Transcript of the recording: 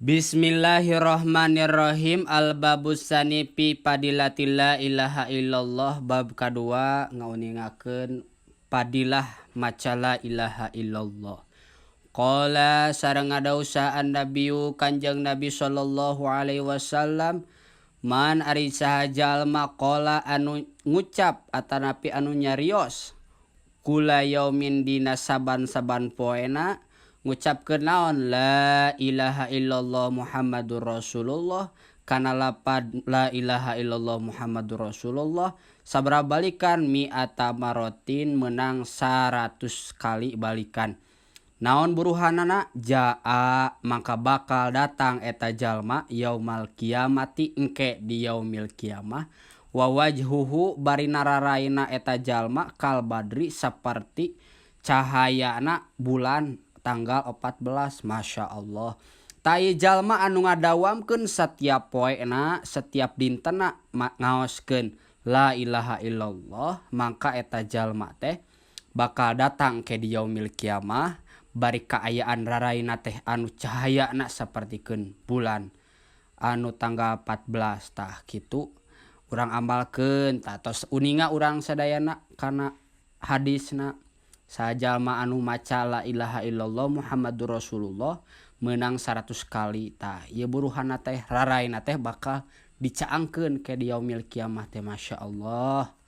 Bismillahirrahmanirrahim. Al-babus sanipi padilatil la ilaha illallah. Bab kadua ngauningakeun padilah maca la ilaha illallah. Qala sareng ngadausaan nabiyu Kanjeng Nabi sallallahu alaihi wasallam, man ari saha jalma qala anu ngucap atanapi anu nyarios kula yaumin dina saban-saban poena ngucapkeun naon la ilaha illallah Muhammadur Rasulullah, kana lapad la ilaha illallah Muhammadur Rasulullah sabaraha balikan mi'ata marotin menang 100 kali balikan. Naon buruhanana? Jaa maka bakal datang eta jalma yaumal kiamati engke di yaumil kiamah, wa wajhuhu bari nararaina eta jalma kal badri saperti cahayana bulan tanggal 14. Masya Allah. Tai jalma anu ngadawamkeun setiap poena setiap dintena ngaoskeun la ilaha illallah, maka eta jalma teh bakal datang ke di yaumil kiamah bari kaayaan raraina teh anu cahayana sapertikeun bulan anu tanggal 14 tah kitu urang amalkeun tah tos uninga urang sadayana kana hadisna sajalma anu maca la ilaha illallah Muhammadur Rasulullah menang 100 kali tah ieu buruhanna teh raraina teh bakal dicaangkeun ke di yaumil kiamah teh. Masya Allah.